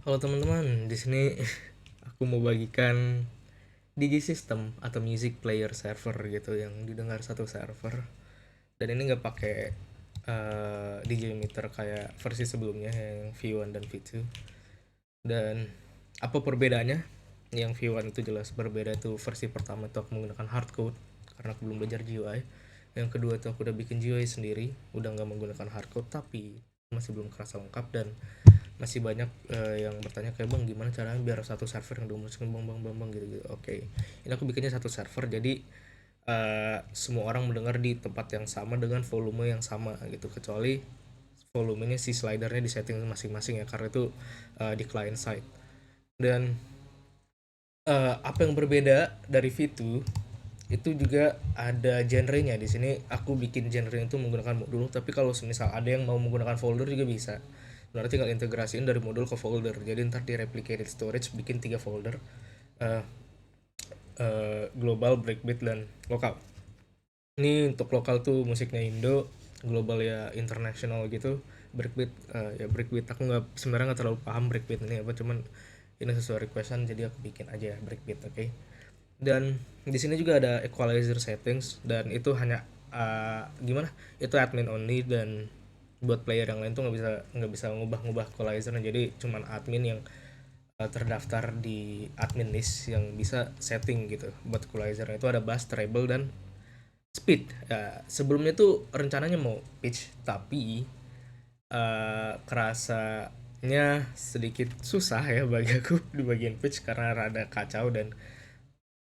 Halo teman-teman, di sini aku mau bagikan DJ system atau music player server gitu yang didengar satu server. Dan ini nggak pakai DJ meter kayak versi sebelumnya yang V1 dan V2. Dan apa perbedaannya? Yang V1 itu jelas berbeda, itu versi pertama itu aku menggunakan hardcode karena aku belum belajar GUI. Yang kedua itu aku udah bikin GUI sendiri, udah nggak menggunakan hardcode, tapi masih belum kerasa lengkap dan masih banyak yang bertanya kayak bang gimana caranya biar satu server yang dimusikin bang gitu gitu. Oke, ini aku bikinnya satu server jadi semua orang mendengar di tempat yang sama dengan volume yang sama gitu, kecuali volumenya si slidernya di setting masing-masing ya, karena itu di client side. Dan apa yang berbeda dari V2 itu juga ada genrenya. Di sini aku bikin genre itu menggunakan modul, tapi kalau semisal ada yang mau menggunakan folder juga bisa. Berarti tinggal integrasiin dari modul ke folder, jadi ntar di replicated storage bikin 3 folder, uh, global, breakbeat, dan lokal. Ini untuk lokal tuh musiknya Indo, global ya internasional gitu. Breakbeat ya breakbeat, aku nggak sebenarnya nggak terlalu paham breakbeat ini apa, cuman ini sesuai requestan jadi aku bikin aja breakbeat. Oke. Dan di sini juga ada equalizer settings, dan itu hanya gimana, itu admin only, dan buat player yang lain tuh nggak bisa ngubah-ngubah equalizernya, jadi cuman admin yang terdaftar di admin list yang bisa setting gitu. Buat equalizer itu ada bass, treble, dan speed. Ya, sebelumnya tuh rencananya mau pitch, tapi kerasanya sedikit susah ya bagi aku di bagian pitch karena rada kacau, dan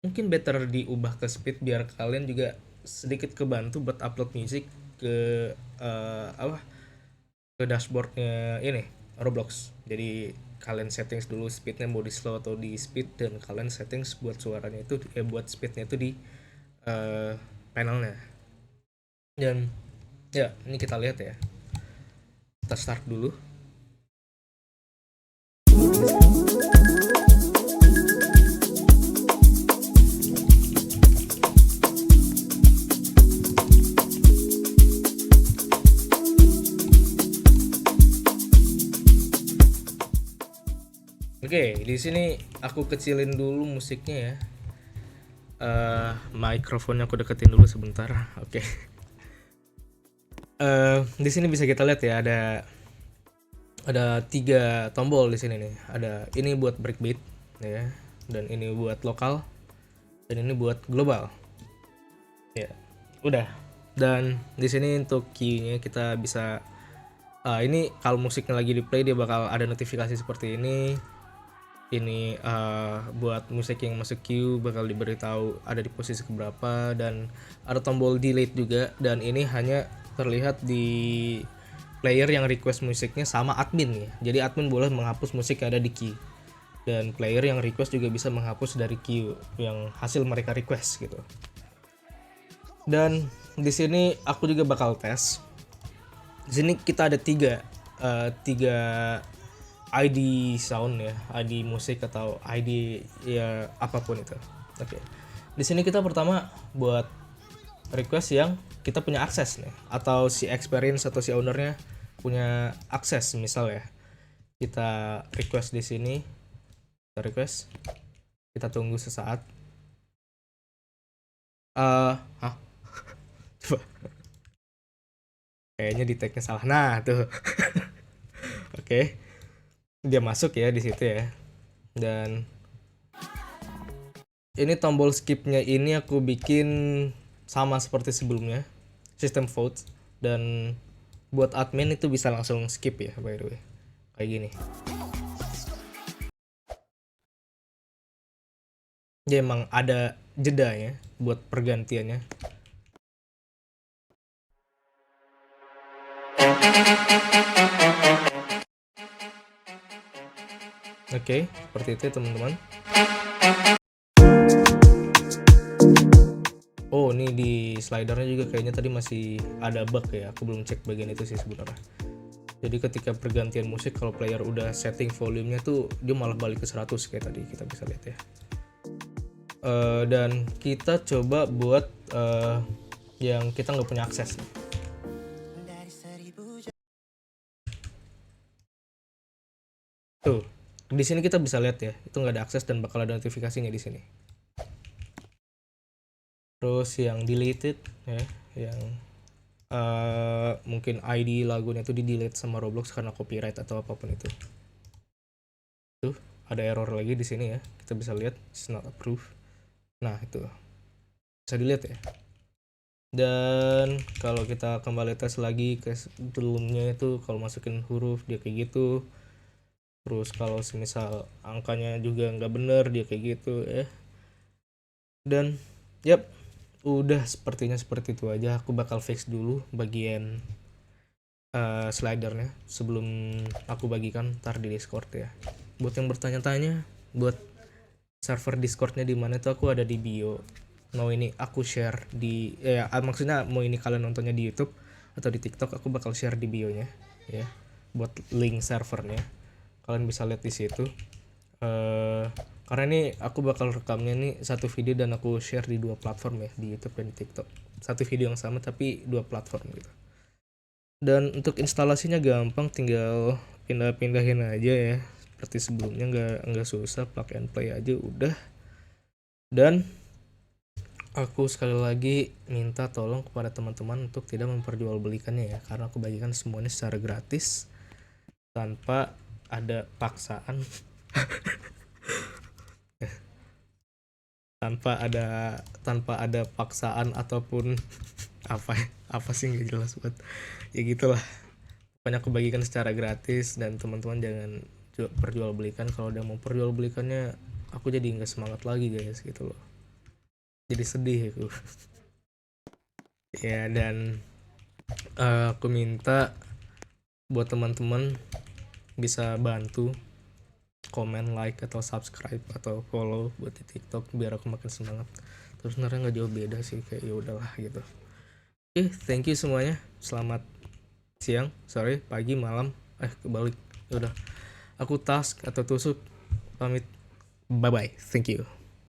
mungkin better diubah ke speed biar kalian juga sedikit kebantu buat upload musik ke apa, ke dashboardnya ini Roblox. Jadi kalian settings dulu speednya mau di slow atau di speed, dan kalian settings buat suaranya itu buat speednya itu di eh, panelnya. Dan ya ini kita lihat ya, kita start dulu. Oke, di sini aku kecilin dulu musiknya ya. Mikrofonnya aku deketin dulu sebentar. Oke. Di sini bisa kita lihat ya, ada 3 tombol di sini nih. Ada ini buat breakbeat ya, dan ini buat lokal, dan ini buat global. Ya, udah. Dan di sini untuk key-nya kita bisa ini kalau musiknya lagi di play dia bakal ada notifikasi seperti ini. Ini buat musik yang masuk queue bakal diberitahu ada di posisi keberapa, dan ada tombol delete juga, dan ini hanya terlihat di player yang request musiknya sama admin ya. Jadi admin boleh menghapus musik yang ada di queue, dan player yang request juga bisa menghapus dari queue yang hasil mereka request gitu. Dan di sini aku juga bakal tes. Di sini kita ada tiga ID sound ya, ID musik atau ID ya apapun itu. Oke. Di sini kita pertama buat request yang kita punya akses nih, atau si experience atau si ownernya punya akses. Misal ya, kita request di sini, kita request, kita tunggu sesaat. Hah? Coba. Kayaknya di tagnya salah. Nah, tuh. Oke. Dia masuk ya di situ ya. Dan ini tombol skipnya ini aku bikin sama seperti sebelumnya, sistem vote, dan buat admin itu bisa langsung skip ya, by the way, kayak gini. Dia emang ada jeda ya buat pergantiannya. Oke, seperti itu teman-teman. Oh, ini di slidernya juga kayaknya tadi masih ada bug ya, aku belum cek bagian itu sih sebenarnya. Jadi ketika pergantian musik, kalau player udah setting volumenya tuh dia malah balik ke 100 kayak tadi kita bisa lihat ya. Dan kita coba buat yang kita nggak punya akses nih. Tuh, Di sini kita bisa lihat ya, itu nggak ada akses dan bakal ada notifikasinya di sini. Terus yang deleted ya, yang mungkin ID lagunya itu di delete sama Roblox karena copyright atau apapun itu. Tuh, ada error lagi di sini ya. Kita bisa lihat it's not approved. Nah, itu. Bisa dilihat ya. Dan kalau kita kembali tes lagi ke sebelumnya itu, kalau masukin huruf dia kayak gitu. Terus kalau semisal angkanya juga nggak bener dia kayak gitu ya. Dan yap, udah sepertinya seperti itu aja. Aku bakal fix dulu bagian slidernya sebelum aku bagikan ntar di Discord ya. Buat yang bertanya-tanya, buat server Discordnya di mana itu aku ada di bio. Mau ini aku share di maksudnya mau ini kalian nontonnya di YouTube atau di TikTok, aku bakal share di bio-nya ya. Buat link servernya. Kalian bisa lihat di situ. Karena ini aku bakal rekamnya nih satu video dan aku share di dua platform ya, di YouTube dan di TikTok. Satu video yang sama tapi dua platform gitu. Dan untuk instalasinya gampang, tinggal pindah-pindahin aja ya. Seperti sebelumnya, nggak susah, plug and play aja udah. Dan aku sekali lagi minta tolong kepada teman-teman untuk tidak memperjualbelikannya ya, karena aku bagikan semuanya secara gratis tanpa ada paksaan. tanpa ada paksaan ataupun apa sih, nggak jelas buat ya gitulah. Pokoknya aku bagikan secara gratis dan teman-teman jangan perjualbelikan. Kalau udah mau perjualbelikannya, aku jadi nggak semangat lagi guys gitu loh, jadi sedih aku. Ya, dan aku minta buat teman-teman bisa bantu komen, like, atau subscribe atau follow buat di TikTok biar aku makin semangat. Terus sebenarnya nggak jauh beda sih, kayak ya udahlah gitu. Oke, thank you semuanya. Selamat siang, sore, pagi, malam. Kebalik. Ya udah. Aku task atau tusuk pamit. Bye bye. Thank you.